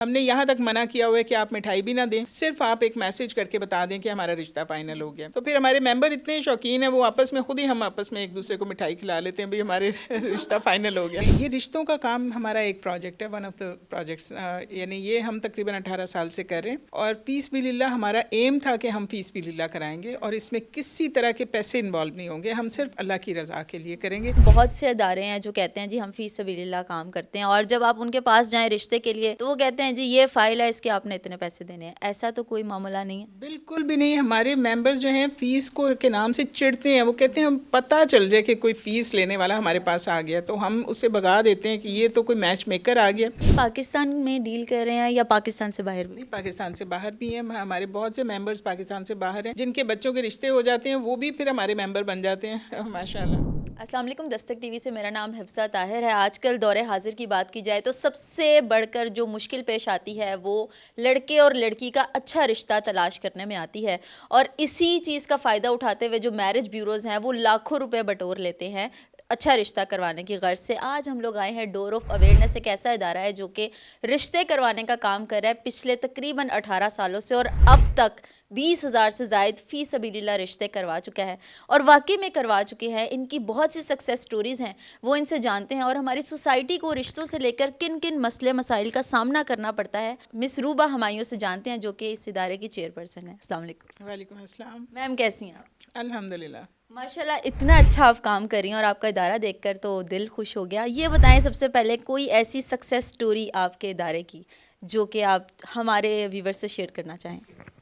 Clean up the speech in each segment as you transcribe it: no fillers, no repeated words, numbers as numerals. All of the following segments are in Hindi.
हमने यहाँ तक मना किया हुआ है कि आप मिठाई भी ना दें, सिर्फ आप एक मैसेज करके बता दें कि हमारा रिश्ता फाइनल हो गया। तो फिर हमारे मेंबर इतने शौकीन है, वो आपस में खुद ही हम आपस में एक दूसरे को मिठाई खिला लेते हैं, भाई हमारे रिश्ता फाइनल हो गया। ये रिश्तों का काम हमारा एक प्रोजेक्ट है, वन ऑफ द प्रोजेक्ट्स, यानी ये हम तकरीबन 18 साल से कर रहे हैं। और पीस बिलिल्लाह हमारा एम था कि हम पीस बिलिल्लाह कराएंगे और इसमें किसी तरह के पैसे इन्वॉल्व नहीं होंगे, हम सिर्फ अल्लाह की रज़ा के लिए करेंगे। बहुत से अदारे हैं जो कहते हैं जी हम फीस सबीलिल्लाह काम करते हैं, और जब आप उनके पास जाएं रिश्ते के लिए तो वो कहते हैं जी ये फाइल है, इसके आपने इतने पैसे देने हैं। ऐसा तो कोई मामला नहीं है। बिल्कुल भी नहीं। हमारे मेंबर जो हैं फीस को के नाम से चिढ़ते हैं, वो कहते हैं हम पता चल जाए कि कोई फीस लेने वाला हमारे पास आ गया तो हम उसे भगा देते हैं कि ये तो कोई मैच मेकर आ गया। पाकिस्तान में डील कर रहे हैं या पाकिस्तान से बाहर भी? पाकिस्तान से बाहर भी हैं, हमारे बहुत से मेंबर्स पाकिस्तान से बाहर हैं, जिनके बच्चों के रिश्ते हो जाते हैं वो भी फिर हमारे मेंबर बन जाते हैं माशाल्लाह। अस्सलाम वालेकुम, दस्तक टीवी से मेरा नाम हिफ्सा ताहिर है। आजकल दौरे हाजिर की बात की जाए तो सबसे बढ़कर जो मुश्किल पेश आती है वो लड़के और लड़की का अच्छा रिश्ता तलाश करने में आती है, और इसी चीज़ का फ़ायदा उठाते हुए जो मैरिज ब्यूरोज़ हैं वो लाखों रुपए बटोर लेते हैं अच्छा रिश्ता करवाने की गर्ज से। आज हम लोग आए हैं डोर ऑफ अवेयरनेस, एक ऐसा इदारा है जो कि रिश्ते करवाने का काम कर रहा है पिछले तकरीबन 18 सालों से, और अब तक 20,000 से ज़ायद फ़ी सबीलिल्लाह रिश्ते करवा चुका है, और वाकई में करवा चुके हैं। इनकी बहुत सी सक्सेस स्टोरीज़ हैं, वो इनसे जानते हैं, और हमारी सोसाइटी को रिश्तों से लेकर किन किन मसले मसाइल का सामना करना पड़ता है मिस रूबा हमायूं से जानते हैं, जो कि इस इदारे की चेयरपर्सन है। अस्सलाम वालेकुम। वालेकुम अस्सलाम। मैम कैसी हैं आप? अल्हम्दुलिल्लाह। माशाल्लाह, इतना अच्छा आप काम कर रही हैं और आपका इदारा देखकर तो दिल खुश हो गया। ये बताएं सबसे पहले कोई ऐसी सक्सेस स्टोरी आपके इदारे की जो कि आप हमारे व्यूवर से शेयर करना चाहें।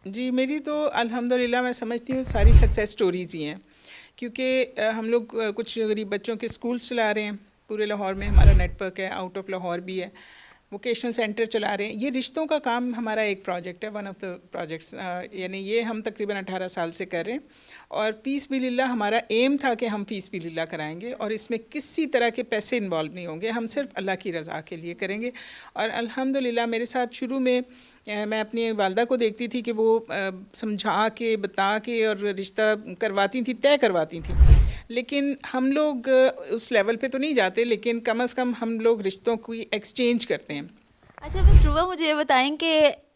जी, मेरी तो अल्हम्दुलिल्लाह मैं समझती हूँ सारी सक्सेस स्टोरीज़ ही हैं, क्योंकि हम लोग कुछ गरीब बच्चों के स्कूल चला रहे हैं, पूरे लाहौर में हमारा नेटवर्क है, आउट ऑफ लाहौर भी है, वोकेशनल सेंटर चला रहे हैं। ये रिश्तों का काम हमारा एक प्रोजेक्ट है, वन ऑफ द प्रोजेक्ट्स, यानी ये हम तकरीबन 18 साल से कर रहे हैं। और पीस बिलिल्लाह हमारा एम था कि हम पीस बिलिल्लाह कराएंगे और इसमें किसी तरह के पैसे इन्वॉल्व नहीं होंगे, हम सिर्फ अल्लाह की रज़ा के लिए करेंगे। और अल्हम्दुलिल्लाह मेरे साथ शुरू में मैं अपनी वालदा को देखती थी कि वो समझा के बता के और रिश्ता करवाती थी, तय करवाती थी, लेकिन हम लोग उस लेवल पे तो नहीं जाते, लेकिन कम से कम हम लोग रिश्तों की एक्सचेंज करते हैं। अच्छा मिस रूबा, मुझे ये बताएं कि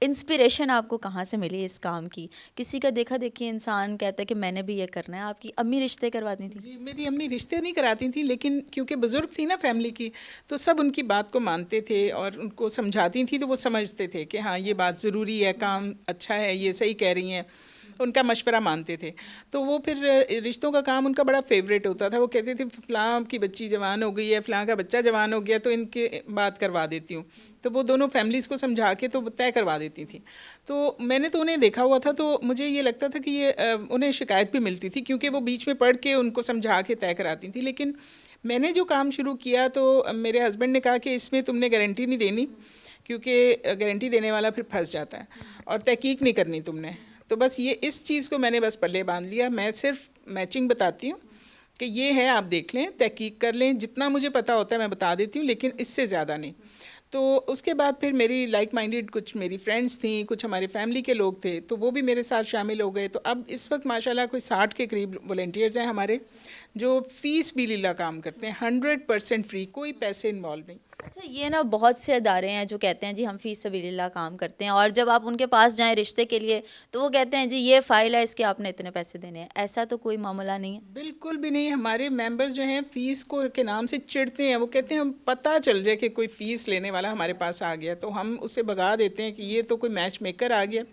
इंस्पिरेशन आपको कहाँ से मिली इस काम की? किसी का देखा देखी इंसान कहता है कि मैंने भी ये करना है। आपकी अम्मी रिश्ते करवाती थी? जी, मेरी अम्मी रिश्ते नहीं कराती थी, लेकिन क्योंकि बुज़ुर्ग थी ना फैमिली की, तो सब उनकी बात को मानते थे और उनको समझाती थी तो वो समझते थे कि हाँ ये बात ज़रूरी है, काम अच्छा है, ये सही कह रही हैं, उनका मशवरा मानते थे। तो वो फिर रिश्तों का काम उनका बड़ा फेवरेट होता था। वो कहते थे फ़लाँ की बच्ची जवान हो गई है, फ़लाँ का बच्चा जवान हो गया, तो इनके बात करवा देती हूँ। तो वो दोनों फैमिलीज़ को समझा के तो तय करवा देती थी। तो मैंने तो उन्हें देखा हुआ था, तो मुझे ये लगता था कि ये उन्हें शिकायत भी मिलती थी, क्योंकि वो बीच में पढ़ के उनको समझा के तय कराती थी। लेकिन मैंने जो काम शुरू किया तो मेरे हस्बैंड ने कहा कि इसमें तुमने गारंटी नहीं देनी, क्योंकि गारंटी देने वाला फिर फंस जाता है, और तहकीक नहीं करनी तुमने। तो बस ये इस चीज़ को मैंने बस पल्ले बांध लिया। मैं सिर्फ मैचिंग बताती हूँ कि ये है, आप देख लें, तहकीक कर लें, जितना मुझे पता होता है मैं बता देती हूँ, लेकिन इससे ज़्यादा नहीं। तो उसके बाद फिर मेरी लाइक माइंडेड कुछ मेरी फ्रेंड्स थी, कुछ हमारे फैमिली के लोग थे, तो वो भी मेरे साथ शामिल हो गए। तो अब इस वक्त माशाल्लाह कोई 60 के करीब वॉलंटियर्स हैं हमारे, जो फ़ीस बिलिल्लाह काम करते हैं, 100% फ्री, कोई पैसे इन्वॉल्व नहीं। अच्छा, ये ना बहुत से अदारे हैं जो कहते हैं जी हम फ़ी सबीलिल्लाह काम करते हैं, और जब आप उनके पास जाएं रिश्ते के लिए तो वो कहते हैं जी ये फ़ाइल है, इसके आपने इतने पैसे देने हैं। ऐसा तो कोई मामला नहीं है। बिल्कुल भी नहीं। हमारे मेंबर जो हैं फ़ीस को के नाम से चिढ़ते हैं, वो कहते हैं हम पता चल जाए कि कोई फ़ीस लेने वाला हमारे पास आ गया तो हम उसे भगा देते हैं कि ये तो कोई मैच मेकर आ गया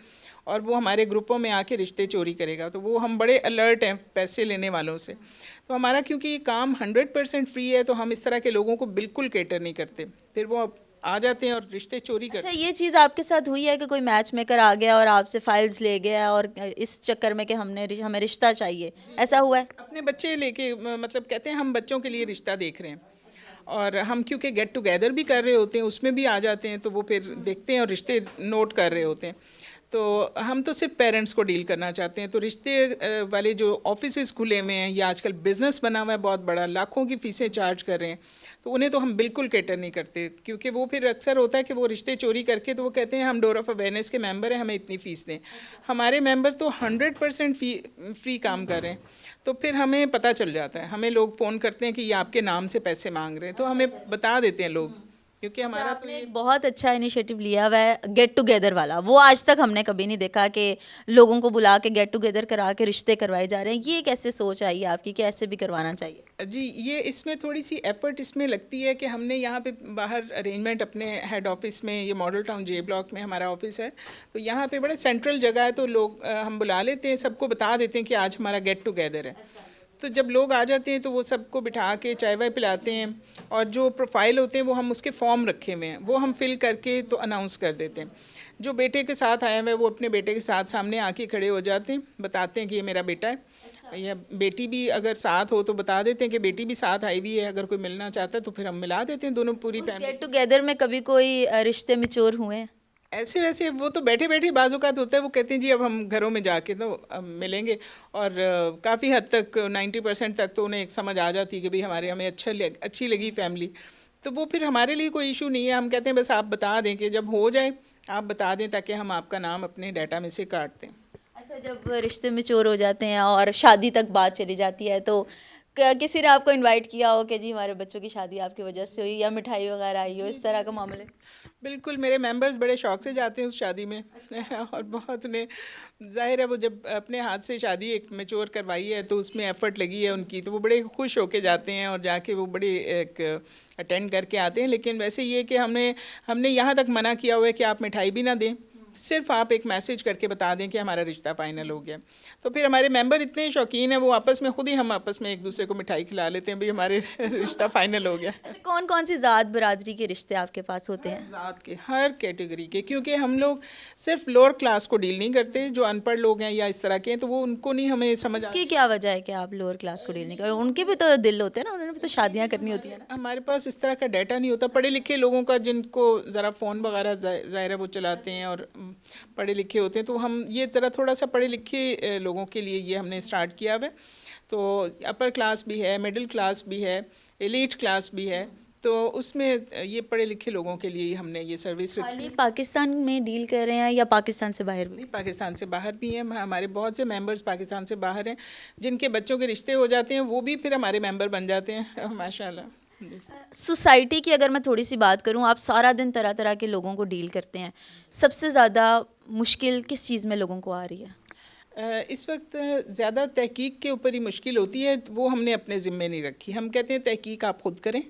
और वो हमारे ग्रुपों में आके रिश्ते चोरी करेगा। तो वो हम बड़े अलर्ट हैं पैसे लेने वालों से। तो हमारा क्योंकि ये काम 100% फ्री है, तो हम इस तरह के लोगों को बिल्कुल कैटर नहीं करते, फिर वो आ जाते हैं और रिश्ते चोरी करते हैं। अच्छा, ये चीज़ आपके साथ हुई है कि कोई मैच मेकर आ गया और आपसे फाइल्स ले गया, और इस चक्कर में कि हमें रिश्ता चाहिए, ऐसा हुआ है? अपने बच्चे लेके मतलब कहते हैं हम बच्चों के लिए रिश्ता देख रहे हैं, और हम क्योंकि गेट टुगेदर भी कर रहे होते हैं, उसमें भी आ जाते हैं, तो वो फिर देखते हैं और रिश्ते नोट कर रहे होते हैं। तो हम तो सिर्फ पेरेंट्स को डील करना चाहते हैं। तो रिश्ते वाले जो ऑफिसेज खुले हुए हैं या आजकल बिज़नेस बना हुआ है बहुत बड़ा, लाखों की फ़ीसें चार्ज कर रहे हैं, तो उन्हें तो हम बिल्कुल कैटर नहीं करते, क्योंकि वो फिर अक्सर होता है कि वो रिश्ते चोरी करके तो वो कहते हैं हम डोर ऑफ अवेयरनेस के मेंबर हैं, हमें इतनी फ़ीस दें। हमारे मेंबर तो 100% फ्री काम कर रहे हैं, तो फिर हमें पता चल जाता है। हमें लोग फ़ोन करते हैं कि ये आपके नाम से पैसे मांग रहे हैं, तो हमें बता देते हैं लोग क्योंकि अच्छा, हमारा तो आपने ये एक बहुत अच्छा इनिशिएटिव लिया हुआ है गेट टुगेदर वाला। वो आज तक हमने कभी नहीं देखा कि लोगों को बुला के गेट टुगेदर करा के रिश्ते करवाए जा रहे हैं। ये कैसे सोच आई है आपकी कि ऐसे भी करवाना चाहिए? जी, ये इसमें थोड़ी-सी एफ़र्ट इसमें लगती है कि हमने यहाँ पे बाहर अरेंजमेंट अपने हेड ऑफ़िस में, ये मॉडल टाउन जे ब्लॉक में हमारा ऑफ़िस है, तो यहाँ पे बड़ा सेंट्रल जगह है, तो लोग हम बुला लेते हैं, सबको बता देते हैं कि आज हमारा गेट टुगेदर है। तो जब लोग आ जाते हैं तो वो सबको बिठा के चाय-वाय पिलाते हैं, और जो प्रोफ़ाइल होते हैं वो हम उसके फ़ॉर्म रखे हुए हैं, वो हम फ़िल करके तो अनाउंस कर देते हैं। जो बेटे के साथ आया हुआ है वो अपने बेटे के साथ सामने आके खड़े हो जाते हैं, बताते हैं कि ये मेरा बेटा है। या बेटी भी अगर साथ हो तो बता देते हैं कि बेटी भी साथ आई हुई है, अगर कोई मिलना चाहता है तो फिर हम मिला देते हैं दोनों पूरी उस फैमिली। गेट टुगेदर में कभी कोई रिश्ते मैच्योर हुए हैं? ऐसे वैसे वो तो बैठे-बैठे बाज़-औक़ात होता है, वो कहते हैं जी अब हम घरों में जाके तो मिलेंगे, और काफ़ी हद तक 90% तक तो उन्हें एक समझ आ जाती है कि भई हमें अच्छी लगी फैमिली। तो वो फिर हमारे लिए कोई इश्यू नहीं है, हम कहते हैं बस आप बता दें कि जब हो जाए, आप बता दें ताकि हम आपका नाम अपने डाटा में से काट दें। अच्छा, जब रिश्ते मैच्योर हो जाते हैं और शादी तक बात चली जाती है तो किसी ने आपको इनवाइट किया हो कि जी हमारे बच्चों की शादी आपकी वजह से हुई या मिठाई वगैरह आई हो, इस तरह का मामले? बिल्कुल, मेरे मेंबर्स बड़े शौक से जाते हैं उस शादी में। और बहुत उन्हें ज़ाहिर है, वो जब अपने हाथ से शादी एक मैच्योर करवाई है तो उसमें एफ़र्ट लगी है उनकी, तो वो बड़े खुश होके जाते हैं और जाके वो बड़ी एक अटेंड करके आते हैं। लेकिन वैसे ये कि हमने हमने यहाँ तक मना किया हुआ है कि आप मिठाई भी ना दें, सिर्फ़ आप एक मैसेज करके बता दें कि हमारा रिश्ता फ़ाइनल हो गया। तो फिर हमारे मेंबर इतने शौकीन हैं, वो आपस में खुद ही हम आपस में एक-दूसरे को मिठाई खिला लेते हैं, भई हमारे रिश्ता फ़ाइनल हो गया। अच्छा, कौन-कौन सी ज़ात बिरादरी के रिश्ते आपके पास होते हर हैं? ज़ात के, हर कैटेगरी के, क्योंकि हम लोग सिर्फ लोअर क्लास को डील नहीं करते, जो अनपढ़ लोग हैं या इस तरह के हैं तो वो उनको नहीं हमें समझ इसकी आती। क्या वजह है कि आप लोअर क्लास को डील नहीं कर, उनके भी तो दिल होते हैं ना, उन्होंने भी तो शादियाँ करनी होती है ना? हमारे पास इस तरह का डाटा नहीं होता। पढ़े लिखे लोगों का, जिनको ज़रा फ़ोन वगैरह ज़ाहिर है वो चलाते हैं और पढ़े लिखे होते हैं, तो हम ये ज़रा थोड़ा सा पढ़े लिखे लोगों के लिए ये हमने स्टार्ट किया हुआ है। तो अपर क्लास भी है, मिडिल क्लास भी है, एलीट क्लास भी है, तो उसमें ये पढ़े लिखे लोगों के लिए ही हमने ये सर्विस रखी खाली है। पाकिस्तान में डील कर रहे हैं या पाकिस्तान से बाहर भी? नहीं, पाकिस्तान से बाहर भी हैं, हमारे बहुत से मेंबर्स पाकिस्तान से बाहर हैं, जिनके बच्चों के रिश्ते हो जाते हैं वो भी फिर हमारे मेंबर बन जाते हैं, माशाल्लाह। जी। सोसाइटी की अगर मैं थोड़ी सी बात करूं, आप सारा दिन तरह तरह के लोगों को डील करते हैं, सबसे ज़्यादा मुश्किल किस चीज़ में लोगों को आ रही है? इस वक्त ज़्यादा तहकीक के ऊपर ही मुश्किल होती है, वो हमने अपने ज़िम्मे नहीं रखी। हम कहते हैं तहकीक आप ख़ुद करें,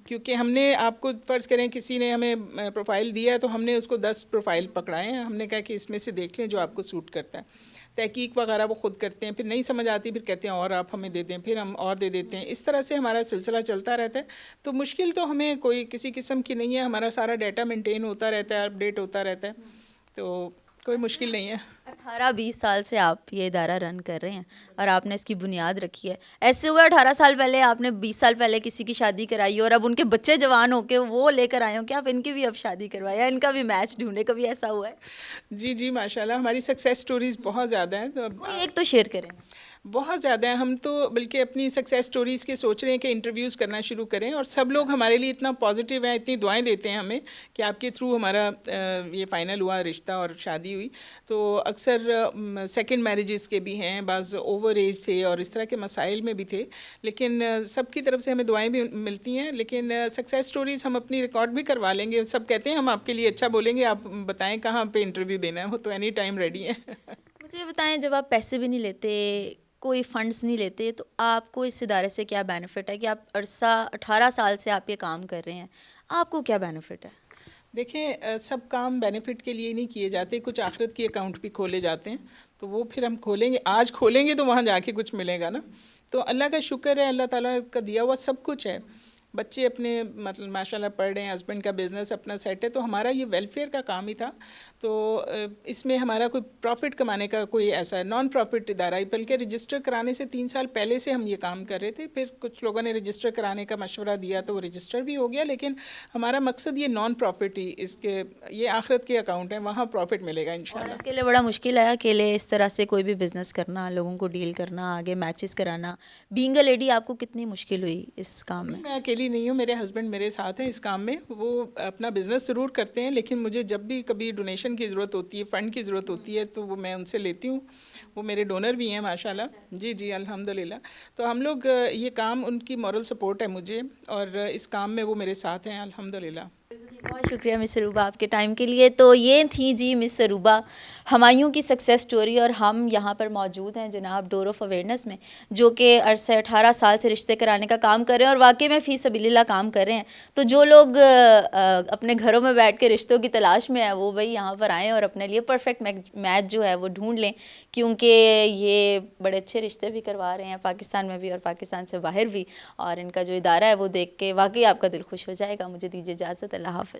क्योंकि हमने आपको फ़र्ज़ करें किसी ने हमें प्रोफ़ाइल दिया है तो हमने उसको 10 प्रोफ़ाइल पकड़ाए हैं, हमने कहा कि इसमें से देख लें जो आपको सूट करता है। तहकीक वगैरह वो ख़ुद करते हैं, फिर नहीं समझ आती फिर कहते हैं और आप हमें दे दें, फिर हम और दे देते हैं। इस तरह से हमारा सिलसिला चलता रहता है। तो मुश्किल तो हमें कोई किसी किस्म की नहीं है, हमारा सारा डाटा मेंटेन होता रहता है, अपडेट होता रहता है, तो कोई मुश्किल नहीं है। 18-20 साल से आप ये इदारा रन कर रहे हैं और आपने इसकी बुनियाद रखी है। ऐसे हुआ 18 साल पहले आपने 20 साल पहले किसी की शादी कराई और अब उनके बच्चे जवान होके वो लेकर आए हो कि आप इनकी भी अब शादी करवाएं या इनका भी मैच ढूंढे, कभी ऐसा हुआ है? जी, जी, माशाल्लाह हमारी सक्सेस स्टोरीज़ बहुत ज़्यादा हैं, तो कोई एक तो शेयर करें। बहुत ज़्यादा है। हम तो बल्कि अपनी सक्सेस स्टोरीज़ के सोच रहे हैं कि इंटरव्यूज़ करना शुरू करें, और सब लोग हमारे लिए इतना पॉजिटिव हैं, इतनी दुआएं देते हैं हमें कि आपके थ्रू हमारा ये फ़ाइनल हुआ रिश्ता और शादी हुई। तो अक्सर सेकंड मैरिजेस के भी हैं, बाज़ ओवर एज थे और इस तरह के मसाइल में भी थे, लेकिन सबकी तरफ से हमें दुआएं भी मिलती हैं। लेकिन सक्सेस स्टोरीज़ हम अपनी रिकॉर्ड भी करवा लेंगे। सब कहते हैं हम आपके लिए अच्छा बोलेंगे, आप बताएं कहाँ पे इंटरव्यू देना है, वो तो एनी टाइम रेडी है। मुझे ये बताएं, जब आप पैसे भी नहीं लेते, कोई फंड्स नहीं लेते, तो आपको इस इदारे से क्या बेनिफिट है कि आप अरसा 18 साल से आप ये काम कर रहे हैं, आपको क्या बेनिफिट है? देखिए, सब काम बेनिफिट के लिए नहीं किए जाते, कुछ आखिरत के अकाउंट भी खोले जाते हैं, तो वो फिर हम खोलेंगे, आज खोलेंगे तो वहाँ जाके कुछ मिलेगा ना। तो अल्लाह का शुक्र है, अल्लाह ताला का दिया हुआ सब कुछ है। बच्चे अपने मतलब माशाल्लाह पढ़ रहे हैं, हस्बैंड का बिज़नेस अपना सेट है, तो हमारा ये वेलफेयर का काम ही था। तो इसमें हमारा कोई प्रॉफिट कमाने का कोई ऐसा नॉन प्रॉफिट इदारा ही, बल्कि रजिस्टर कराने से 3 साल पहले से हम ये काम कर रहे थे। फिर कुछ लोगों ने रजिस्टर कराने का मशवरा दिया तो वो रजिस्टर भी हो गया, लेकिन हमारा मकसद ये नॉन प्रॉफिट ही, इसके ये आखिरत के अकाउंट हैं, वहाँ प्रॉफिट मिलेगा इंशाल्लाह। औरत के लिए बड़ा मुश्किल है अकेले इस तरह से कोई भी बिजनेस करना, लोगों को डील करना, आगे मैचेस कराना। बीइंग अ लेडी आपको कितनी मुश्किल हुई इस काम में? मैं अकेली नहीं हूँ, मेरे हस्बैंड मेरे साथ हैं इस काम में। वो अपना बिज़नेस ज़रूर करते हैं, लेकिन मुझे जब भी कभी डोनेशन की ज़रूरत होती है, फ़ंड की ज़रूरत होती है, तो वो मैं उनसे लेती हूँ। वो मेरे डोनर भी हैं माशाल्लाह। जी, जी, अल्हम्दुलिल्लाह। तो हम लोग ये काम, उनकी मॉरल सपोर्ट है मुझे, और इस काम में वो मेरे साथ हैं अल्हम्दुलिल्लाह। बहुत शुक्रिया मिस अरूबा आपके टाइम के लिए। तो ये थी जी मिस अरूबा, हुमायूं की सक्सेस स्टोरी। और हम यहाँ पर मौजूद हैं जनाब डोर ऑफ अवेयरनेस में, जो कि अरसे 18 साल से रिश्ते कराने का काम कर रहे हैं और वाकई में फ़ी सबीलिल्लाह काम कर रहे हैं। तो जो लोग अपने घरों में बैठ के रिश्तों की तलाश में है, वो भाई यहाँ पर आएँ और अपने लिए परफेक्ट मैच जो है वो ढूंढ लें, क्योंकि ये बड़े अच्छे रिश्ते भी करवा रहे हैं पाकिस्तान में भी और पाकिस्तान से बाहर भी। और इनका जो इदारा है वो देख के वाकई आपका दिल खुश हो जाएगा। मुझे दीजिए इजाज़त, अल्लाह हाफ़िज़।